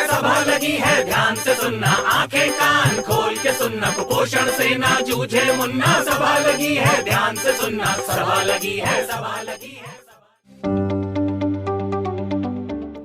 सभा लगी है ध्यान से सुनना, आंखें कान खोल के सुनना, कुपोषण से ना जूझे मुन्ना। सभा लगी है ध्यान से सुनना, सभा लगी है, सभा लगी है।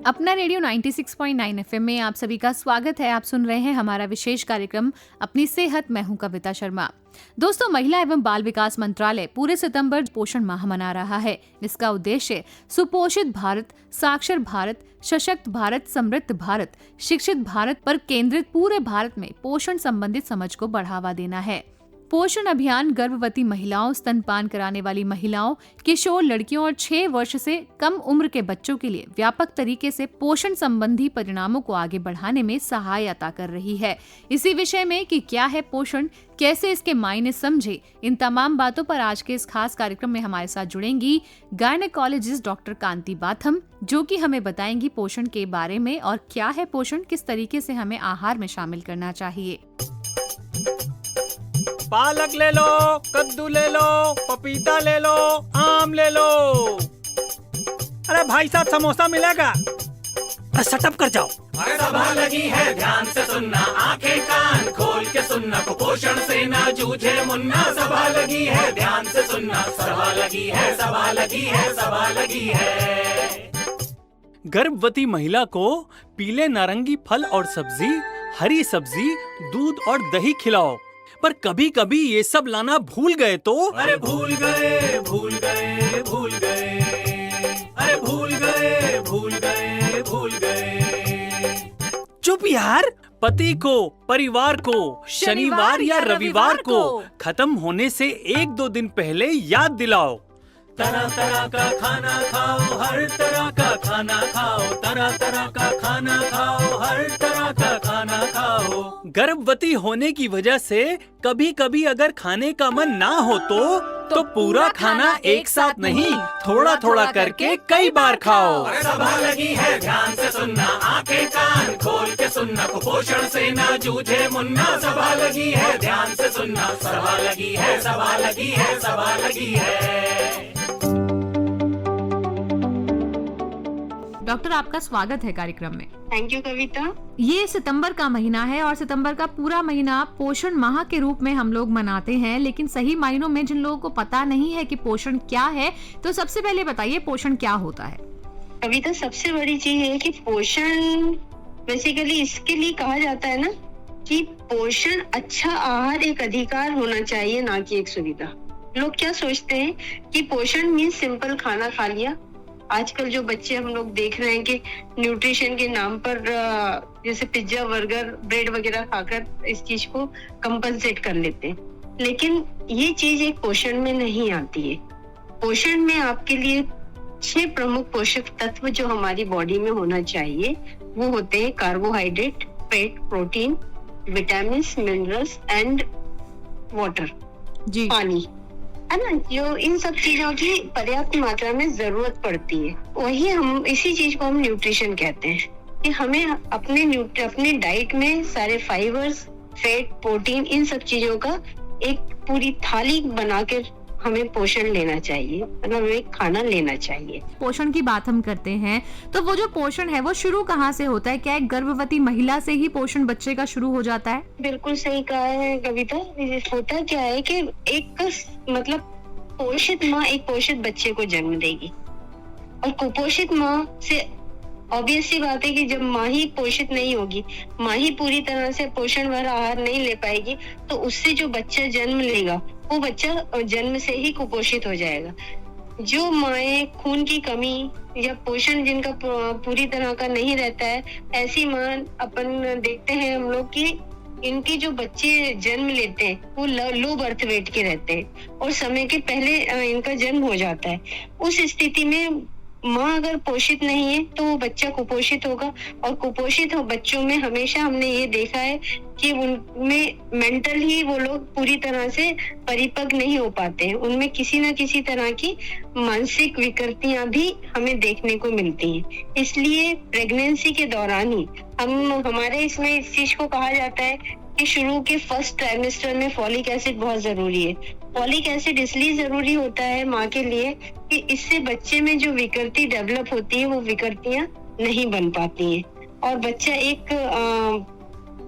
अपना रेडियो 96.9 एफएम में आप सभी का स्वागत है। आप सुन रहे हैं हमारा विशेष कार्यक्रम अपनी सेहत। मैं हूं कविता शर्मा। दोस्तों, महिला एवं बाल विकास मंत्रालय पूरे सितंबर पोषण माह मना रहा है। इसका उद्देश्य सुपोषित भारत, साक्षर भारत, सशक्त भारत, समृद्ध भारत, शिक्षित भारत पर केंद्रित पूरे भारत में पोषण संबंधित समझ को बढ़ावा देना है। पोषण अभियान गर्भवती महिलाओं, स्तनपान कराने वाली महिलाओं, किशोर लड़कियों और 6 वर्ष से कम उम्र के बच्चों के लिए व्यापक तरीके से पोषण संबंधी परिणामों को आगे बढ़ाने में सहायता कर रही है। इसी विषय में कि क्या है पोषण, कैसे इसके मायने समझे, इन तमाम बातों पर आज के इस खास कार्यक्रम में हमारे साथ जुड़ेंगी गायनेकोलॉजिस्ट डॉक्टर कांति बाथम, जो कि हमें बताएंगी पोषण के बारे में और क्या है पोषण, किस तरीके से हमें आहार में शामिल करना चाहिए। पालक ले लो, कद्दू ले लो, पपीता ले लो, आम ले लो। अरे भाई साहब, समोसा मिलेगा? अरे सटअप कर जाओ। सभा लगी है ध्यान से सुनना, आंखें कान खोल के सुनना, कुपोषण से ना जूझे मुन्ना। सभा लगी है ध्यान से सुनना, सभा लगी है, सभा लगी है, सभा लगी है। गर्भवती महिला को पीले नारंगी फल और सब्जी, हरी सब्जी, दूध और दही खिलाओ। पर कभी कभी ये सब लाना भूल गए तो? अरे भूल गए, भूल गए, भूल गए, अरे भूल गए, भूल गए, भूल गए। चुप यार। पति को, परिवार को शनिवार या रविवार को खत्म होने से 1-2 दिन पहले याद दिलाओ। तरह तरह का खाना खाओ, हर तरह का खाना खाओ, तरह तरह का खाना खाओ, हर तरह का खाना खाओ। गर्भवती होने की वजह से कभी कभी अगर खाने का मन ना हो तो पूरा खाना एक साथ नहीं, थोड़ा थोड़ा करके कई बार खाओ। सभा लगी है ध्यान से सुनना, आंखें कान खोल के सुनना, कुपोषण से ना जूझे मुन्ना। सभा लगी है ध्यान से सुनना, सभा लगी है, सभा लगी है, सभा लगी है। डॉक्टर, आपका स्वागत है कार्यक्रम में। थैंक यू कविता। ये सितंबर का महीना है और सितंबर का पूरा महीना पोषण माह के रूप में हम लोग मनाते हैं, लेकिन सही मायनों में जिन लोगों को पता नहीं है कि पोषण क्या है, तो सबसे पहले बताइए पोषण क्या होता है। कविता, सबसे बड़ी चीज है कि पोषण बेसिकली इसके लिए कहा जाता है ना कि पोषण अच्छा आहार एक अधिकार होना चाहिए, ना कि एक सुविधा। लोग क्या सोचते हैं कि पोषण मीन्स सिंपल खाना खा लिया। आजकल जो बच्चे हम लोग देख रहे हैं कि न्यूट्रिशन के नाम पर जैसे पिज्जा, बर्गर, ब्रेड वगैरह खाकर इस चीज को कंपनसेट कर लेते हैं, लेकिन ये चीज एक पोषण में नहीं आती है। पोषण में आपके लिए 6 प्रमुख पोषक तत्व जो हमारी बॉडी में होना चाहिए वो होते हैं carbohydrate, fat, protein, vitamin, minerals and water, पानी, है ना। जो इन सब चीजों की पर्याप्त मात्रा में जरूरत पड़ती है, वही हम इसी चीज को हम न्यूट्रिशन कहते हैं कि हमें अपने डाइट में सारे फाइबर्स, फैट, प्रोटीन, इन सब चीजों का एक पूरी थाली बनाकर हमें पोषण लेना चाहिए, मतलब एक खाना लेना चाहिए। पोषण की बात हम करते हैं तो वो जो पोषण है वो शुरू कहाँ से होता है? क्या एक गर्भवती महिला से ही पोषण बच्चे का शुरू हो जाता है? बिल्कुल सही कहा है कविता। होता क्या है कि एक मतलब पोषित माँ एक पोषित बच्चे को जन्म देगी और कुपोषित माँ से ऑब्वियस सी बात है कि जब माँ ही पोषित नहीं होगी, माँ ही पूरी तरह से पोषण भरा आहार नहीं ले पाएगी, तो उससे जो बच्चा जन्म लेगा वो बच्चा जन्म से ही कुपोषित हो जाएगा। जो माएँ खून की कमी या पोषण जिनका पूरी तरह का नहीं रहता है, ऐसी माँ अपन देखते हैं हम लोग कि इनके जो बच्चे जन्म लेते हैं वो लो बर्थ वेट के रहते हैं और समय के पहले इनका जन्म हो जाता है। उस स्थिति में माँ अगर पोषित नहीं है तो वो बच्चा कुपोषित होगा, और कुपोषित बच्चों में हमेशा हमने ये देखा है कि उनमें मेंटल ही वो लोग पूरी तरह से परिपक्व नहीं हो पाते हैं, उनमें किसी न किसी तरह की मानसिक विकृतियां भी हमें देखने को मिलती हैं। इसलिए प्रेगनेंसी के दौरान ही हमारे इसमें इस चीज को कहा जाता है कि शुरू के फर्स्ट ट्राइमेस्टर में फॉलिक एसिड बहुत जरूरी है। फॉलिक एसिड इसलिए जरूरी होता है माँ के लिए कि इससे बच्चे में जो विकृति डेवलप होती है वो विकृतियां नहीं बन पाती हैं और बच्चा एक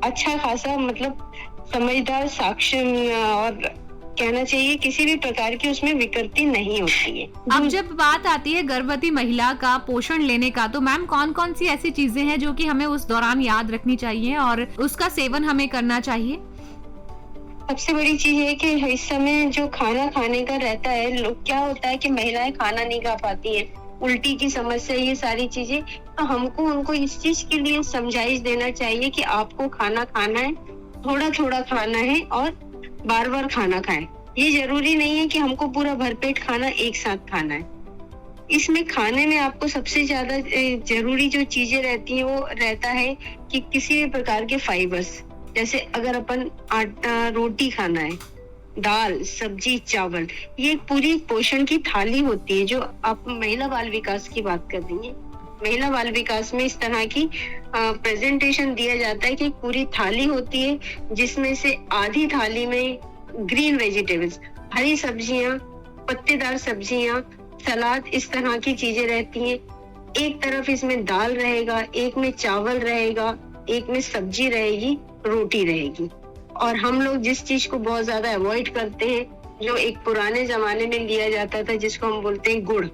अच्छा खासा मतलब समझदार साक्षर और कहना चाहिए किसी भी प्रकार की उसमें विकृति नहीं होती है। अब जब बात आती है गर्भवती महिला का पोषण लेने का, तो मैम कौन कौन सी ऐसी चीजें हैं जो कि हमें उस दौरान याद रखनी चाहिए और उसका सेवन हमें करना चाहिए? सबसे बड़ी चीज है कि इस समय जो खाना खाने का रहता है, लोग क्या होता है कि महिलाएं खाना नहीं खा पाती है, उल्टी की समस्या, ये सारी चीजें, तो हमको उनको इस चीज के लिए समझाइश देना चाहिए कि आपको खाना खाना है, थोड़ा थोड़ा खाना है और बार बार खाना खाएं। ये जरूरी नहीं है कि हमको पूरा भरपेट खाना एक साथ खाना है। इसमें खाने में आपको सबसे ज्यादा जरूरी जो चीजें रहती है वो रहता है कि किसी भी प्रकार के फाइबर्स, जैसे अगर अपन आटा रोटी खाना है, दाल सब्जी चावल, ये पूरी पोषण की थाली होती है। जो आप महिला बाल विकास की बात कर रही है, महिला बाल विकास में इस तरह की प्रेजेंटेशन दिया जाता है कि पूरी थाली होती है जिसमें से आधी थाली में ग्रीन वेजिटेबल्स, हरी सब्जियां, पत्तेदार सब्जियां, सलाद, इस तरह की चीजें रहती हैं। एक तरफ इसमें दाल रहेगा, एक में चावल रहेगा, एक में सब्जी रहेगी, रोटी रहेगी। और हम लोग जिस चीज को बहुत ज्यादा अवॉइड करते हैं, जो एक पुराने जमाने में लिया जाता था जिसको हम बोलते हैं गुड़,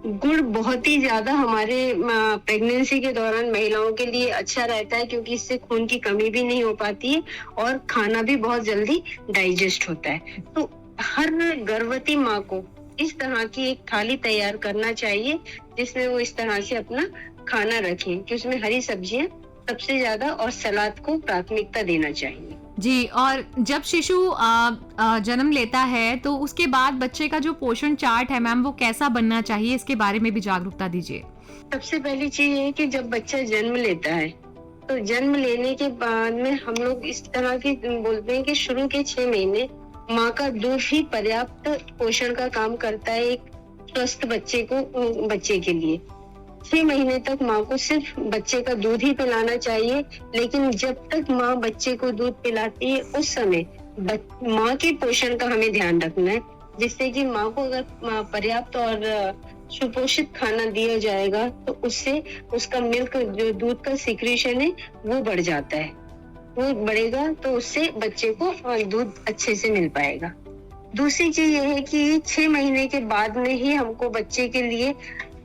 गुड़ बहुत ही ज्यादा हमारे प्रेगनेंसी के दौरान महिलाओं के लिए अच्छा रहता है क्योंकि इससे खून की कमी भी नहीं हो पाती है और खाना भी बहुत जल्दी डाइजेस्ट होता है। तो हर गर्भवती माँ को इस तरह की एक थाली तैयार करना चाहिए जिसमें वो इस तरह से अपना खाना रखें कि उसमें हरी सब्जियां सबसे ज्यादा और सलाद को प्राथमिकता देना चाहिए। जी, और जब शिशु जन्म लेता है तो उसके बाद बच्चे का जो पोषण चार्ट है मैम वो कैसा बनना चाहिए, इसके बारे में भी जागरूकता दीजिए। सबसे पहली चीज है कि जब बच्चा जन्म लेता है तो जन्म लेने के बाद में हम लोग इस तरह की बोलते हैं कि शुरू के 6 महीने माँ का दूध ही पर्याप्त पोषण का काम करता है एक स्वस्थ बच्चे के लिए। 6 महीने तक माँ को सिर्फ बच्चे का दूध ही पिलाना चाहिए, लेकिन जब तक माँ बच्चे को दूध पिलाती है उस समय माँ के पोषण का हमें ध्यान रखना है, जिससे कि माँ को अगर पर्याप्त और सुपोषित खाना दिया जाएगा तो उससे उसका मिल्क, जो दूध का सिक्रीशन है वो बढ़ जाता है, वो बढ़ेगा तो उससे बच्चे को दूध अच्छे से मिल पाएगा। दूसरी चीज ये है कि 6 महीने के बाद में ही हमको बच्चे के लिए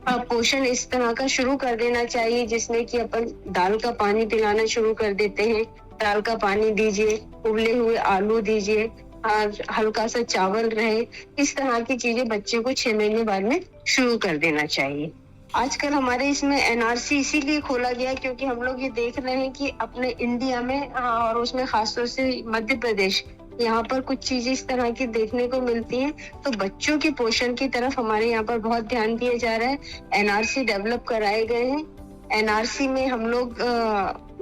पोषण इस तरह का शुरू कर देना चाहिए जिसमें कि अपन दाल का पानी पिलाना शुरू कर देते हैं। दाल का पानी दीजिए, उबले हुए आलू दीजिए, हल्का सा चावल रहे, इस तरह की चीजें बच्चे को 6 महीने बाद में शुरू कर देना चाहिए। आजकल हमारे इसमें एनआरसी इसीलिए खोला गया क्योंकि हम लोग ये देख रहे हैं कि अपने इंडिया में और उसमें खासतौर से मध्य प्रदेश, यहाँ पर कुछ चीजें इस तरह की देखने को मिलती हैं, तो बच्चों के पोषण की तरफ हमारे यहाँ पर बहुत ध्यान दिया जा रहा है। एनआरसी डेवलप कराए गए हैं। एनआरसी में हम लोग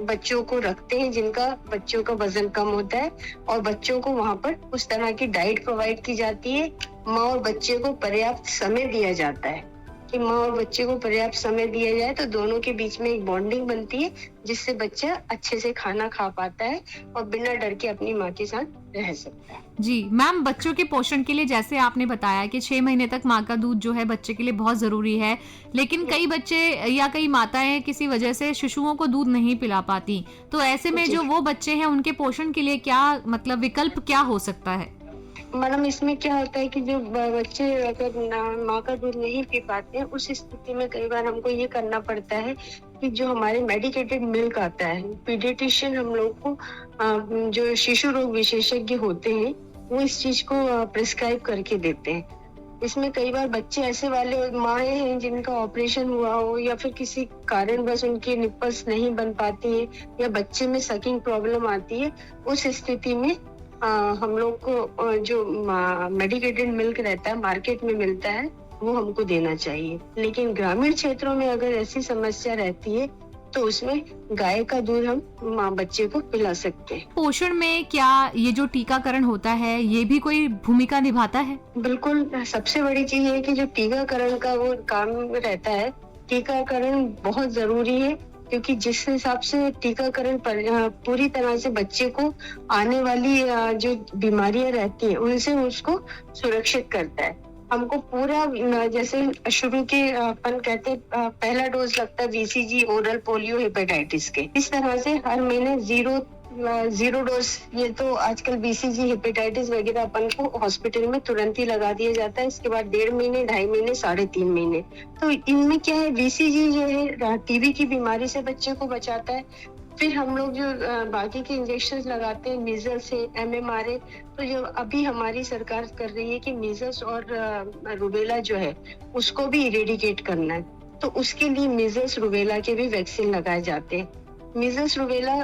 बच्चों को रखते हैं जिनका बच्चों का वजन कम होता है और बच्चों को वहाँ पर उस तरह की डाइट प्रोवाइड की जाती है। माँ और बच्चे को पर्याप्त समय दिया जाता है कि माँ और बच्चे को पर्याप्त समय दिया जाए तो दोनों के बीच में एक बॉन्डिंग बनती है जिससे बच्चा अच्छे से खाना खा पाता है और बिना डर के अपनी माँ के साथ रह सकता है। जी मैम, बच्चों के पोषण के लिए जैसे आपने बताया कि 6 महीने तक माँ का दूध जो है बच्चे के लिए बहुत जरूरी है, लेकिन कई बच्चे या कई माताएं किसी वजह से शिशुओं को दूध नहीं पिला पाती, तो ऐसे में जो वो बच्चे हैं उनके पोषण के लिए क्या मतलब विकल्प क्या हो सकता है? मैडम, इसमें क्या होता है कि जो बच्चे अगर माँ का दूध नहीं पी पाते हैं उस स्थिति में कई बार हमको ये करना पड़ता है कि जो हमारे मेडिकेटेड मिल्क आता है, पीडियाट्रिशियन हम लोग को जो शिशु रोग विशेषज्ञ होते हैं वो इस चीज को प्रिस्क्राइब करके देते हैं। इसमें कई बार बच्चे ऐसे वाले माएँ हैं जिनका ऑपरेशन हुआ हो या फिर किसी कारणवश उनकी निप्पल्स नहीं बन पाती है या बच्चे में सकिंग प्रॉब्लम आती है, उस स्थिति में हम लोग को जो मेडिकेटेड मिल्क रहता है मार्केट में मिलता है वो हमको देना चाहिए। लेकिन ग्रामीण क्षेत्रों में अगर ऐसी समस्या रहती है तो उसमें गाय का दूध हम बच्चे को पिला सकते हैं। पोषण में क्या ये जो टीकाकरण होता है ये भी कोई भूमिका निभाता है? बिल्कुल, सबसे बड़ी चीज है कि जो टीकाकरण का वो काम रहता है, टीकाकरण बहुत जरूरी है क्योंकि जिस हिसाब से टीकाकरण पूरी तरह से बच्चे को आने वाली जो बीमारियां रहती हैं उनसे उसको सुरक्षित करता है। हमको पूरा जैसे शुरू के अपन कहते पहला डोज लगता है BCG ओरल पोलियो हेपेटाइटिस के, इस तरह से हर महीने जीरो डोज, ये तो आजकल BCG हेपेटाइटिस वगैरह अपन को हॉस्पिटल में तुरंत ही लगा दिया जाता है। इसके बाद 1.5 महीने, 2.5 महीने, 3.5 महीने। तो इनमें क्या है, BCG जो है टीबी की बीमारी से बच्चे को बचाता है। फिर हम लोग जो बाकी के इंजेक्शन लगाते हैं, मीजल्स है, MMRA, तो जो अभी हमारी सरकार कर रही है कि मीजल्स और रूबेला जो है उसको भी इरेडिकेट करना है, तो उसके लिए मीजल्स रूबेला के भी वैक्सीन लगाए जाते हैं। मीजल्स रूबेला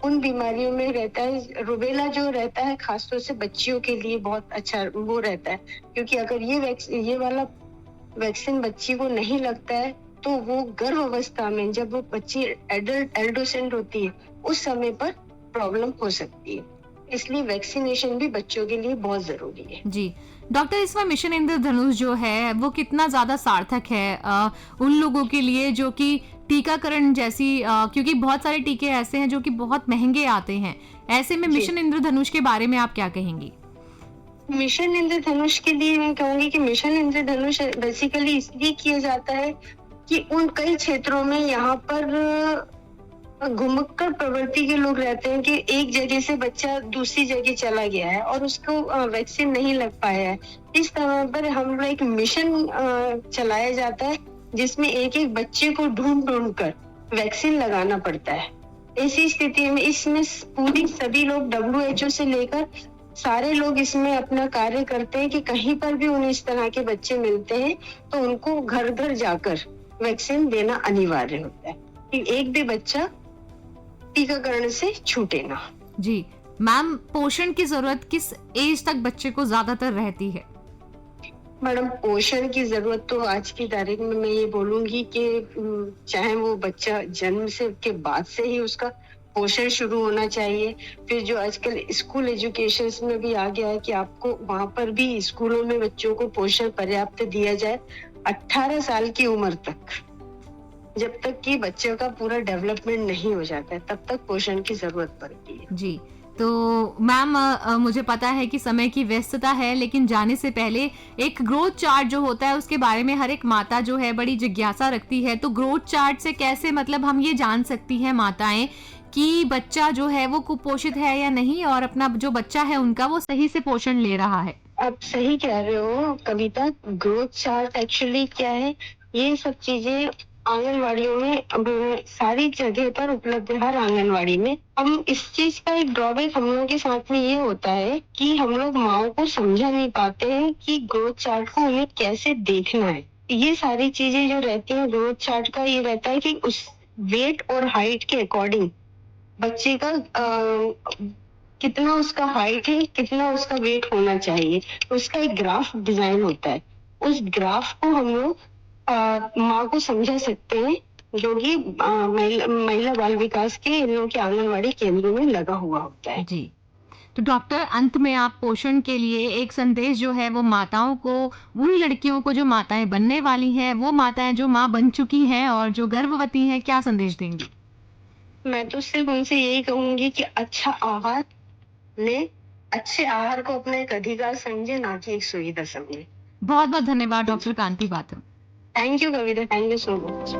उन बीमारियों में रहता है, रूबेला जो रहता है खासतौर से बच्चियों के लिए बहुत अच्छा वो रहता है, क्योंकि अगर ये वाला वैक्सीन बच्ची को नहीं लगता है तो वो गर्भ अवस्था में जब वो बच्ची एडोसेंट होती है उस समय पर प्रॉब्लम हो सकती है। इसलिए वैक्सीनेशन भी बच्चों के लिए बहुत जरूरी है। जी डॉक्टर, इसमें मिशन इंद्रधनुष जो है वो कितना ज्यादा सार्थक है उन लोगों के लिए जो कि टीकाकरण जैसी क्योंकि बहुत सारे टीके ऐसे हैं जो कि बहुत महंगे आते हैं, ऐसे में मिशन इंद्रधनुष के बारे में आप क्या कहेंगी? मिशन इंद्रधनुष के लिए मैं कहूंगी कि मिशन इंद्रधनुष बेसिकली इसलिए किया जाता है कि उन कई क्षेत्रों में यहाँ पर घुमक्कड़ प्रवृत्ति के लोग रहते हैं कि एक जगह से बच्चा दूसरी जगह चला गया है और उसको वैक्सीन नहीं लग पाया है। इस तरह पर हम लोग एक मिशन चलाया जाता है जिसमें एक एक बच्चे को ढूंढ कर वैक्सीन लगाना पड़ता है। ऐसी स्थिति में इसमें पूरी सभी लोग WHO से लेकर सारे लोग इसमें अपना कार्य करते हैं कि कहीं पर भी उन्हें इस तरह के बच्चे मिलते हैं तो उनको घर घर जाकर वैक्सीन देना अनिवार्य होता है कि एक भी बच्चा टीकाकरण से छूटे ना। जी मैम, पोषण की जरूरत किस एज तक बच्चे को ज्यादातर रहती है? मैडम, पोषण की जरूरत तो आज की तारीख में मैं ये बोलूंगी कि चाहे वो बच्चा जन्म से के बाद से ही उसका पोषण शुरू होना चाहिए। फिर जो आजकल स्कूल एजुकेशन में भी आ गया है कि आपको वहाँ पर भी स्कूलों में बच्चों को पोषण पर्याप्त दिया जाए 18 साल की उम्र तक, जब तक कि बच्चे का पूरा डेवलपमेंट नहीं हो जाता है तब तक पोषण की जरूरत पड़ती है। जी तो मैम मुझे पता है कि समय की व्यस्तता है, लेकिन जाने से पहले एक ग्रोथ चार्ट जो होता है उसके बारे में हर एक माता जो है बड़ी जिज्ञासा रखती है, तो ग्रोथ चार्ट से कैसे मतलब हम ये जान सकती हैं माताएं कि बच्चा जो है वो कुपोषित है या नहीं और अपना जो बच्चा है उनका वो सही से पोषण ले रहा है? आप सही कह रहे हो कविता। ग्रोथ चार्ट एक्चुअली क्या है, ये सब चीजें आंगनवाड़ियों में अब सारी जगह पर उपलब्ध है। हर आंगनवाड़ी में हम इस चीज का एक ड्रॉबैक हम लोगों के साथ में ये होता है कि हम लोग माओ को समझा नहीं पाते हैं कि ग्रोथ चार्ट को हमें कैसे देखना है। ये सारी चीजें जो रहती हैं ग्रोथ चार्ट का ये रहता है कि उस वेट और हाइट के अकॉर्डिंग बच्चे का कितना उसका हाइट है, कितना उसका वेट होना चाहिए, उसका एक ग्राफ डिजाइन होता है। उस ग्राफ को हम लोग माँ को समझा सकते हैं जो कि महिला बाल विकास के इन लोगों के आंगनवाड़ी केंद्रों में लगा हुआ होता है। जी तो डॉक्टर, अंत में आप पोषण के लिए एक संदेश जो है वो माताओं को, उन लड़कियों को जो माताएं बनने वाली हैं, वो माताएं जो माँ बन चुकी हैं और जो गर्भवती हैं, क्या संदेश देंगी? मैं तो सिर्फ उनसे यही कहूंगी कि अच्छा आहार ले, अच्छे आहार को अपना एक अधिकार समझे, ना कि एक सुविधा समझे। बहुत बहुत धन्यवाद doctor Kanti Batham. Thank you Kavita, thank you so much.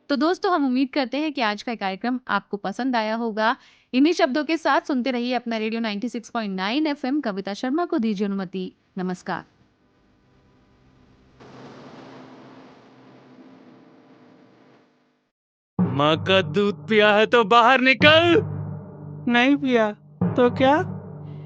तो दोस्तों, हम उम्मीद करते हैं कि आज का कार्यक्रम आपको पसंद आया होगा। इन्हीं शब्दों के साथ सुनते रहिए अपना रेडियो 96.9 FM। कविता शर्मा को दीजिए अनुमति। नमस्कार। माँ का दूध पिया है तो बाहर निकल, नहीं पिया तो क्या?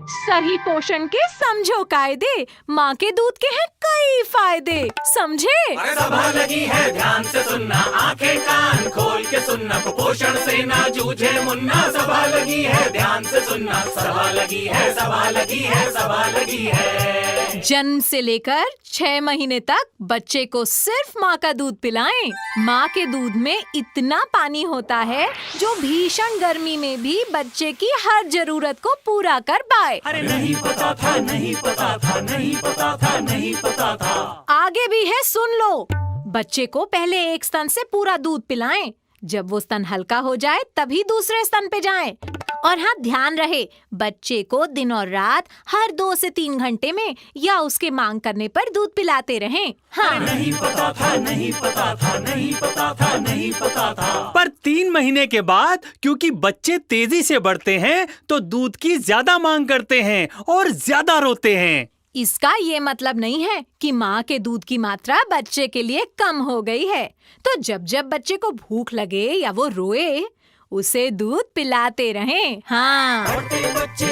सही पोषण के समझो कायदे, माँ के दूध के हैं कई फायदे, समझे? अरे सभा लगी है ध्यान से सुनना, आंखें कान खोल के सुनना, कुपोषण से ना जूझे मुन्ना। सभा लगी है ध्यान से सुनना, सभा लगी है, सभा लगी है, सभा लगी है। जन्म से लेकर 6 महीने तक बच्चे को सिर्फ माँ का दूध पिलाएं। माँ के दूध में इतना पानी होता है जो भीषण गर्मी में भी बच्चे की हर जरूरत को पूरा कर पाए। अरे नहीं पता था, नहीं पता था, नहीं पता था, नहीं पता था। आगे भी है, सुन लो। बच्चे को पहले एक स्तन से पूरा दूध पिलाएं। जब वो स्तन हल्का हो जाए तभी दूसरे स्तन पे जाएं। और हाँ, ध्यान रहे, बच्चे को दिन और रात हर 2 से 3 घंटे में या उसके मांग करने पर दूध पिलाते रहें। हाँ, नहीं पता था, नहीं पता था, नहीं पता था, नहीं पता था। पर 3 महीने के बाद क्योंकि बच्चे तेजी से बढ़ते हैं तो दूध की ज्यादा मांग करते हैं और ज्यादा रोते हैं। इसका ये मतलब नहीं है कि माँ के दूध की मात्रा बच्चे के लिए कम हो गई है। तो जब जब बच्चे को भूख लगे या वो रोए, उसे दूध पिलाते रहें। हाँ, बढ़ते बच्चे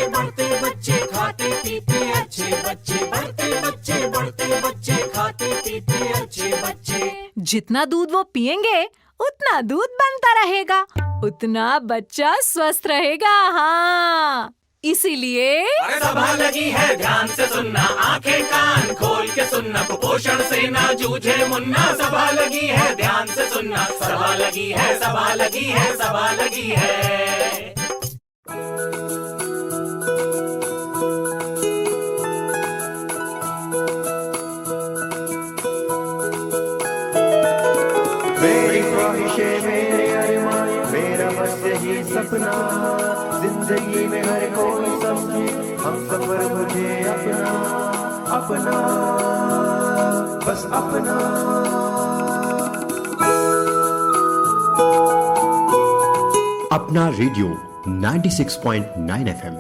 खाते पीते अच्छे बच्चे, बढ़ते बच्चे खाते पीते अच्छे बच्चे। जितना दूध वो पिएंगे उतना दूध बनता रहेगा, उतना बच्चा स्वस्थ रहेगा। हाँ, इसीलिए सभा लगी है ध्यान से सुनना, आंखें कान खोल के सुनना, कुपोषण से ना जूझे मुन्ना। सभा लगी है ध्यान से सुनना, सभा लगी है, सभा लगी है, सभा लगी है। मेरी ख्वाहिशें, मेरे अरमान, मेरा बस यही सपना, जिंदगी में हर कोई समझे हम सफर मुझे अपना, अपना, बस अपना। अपना रेडियो 96.9 FM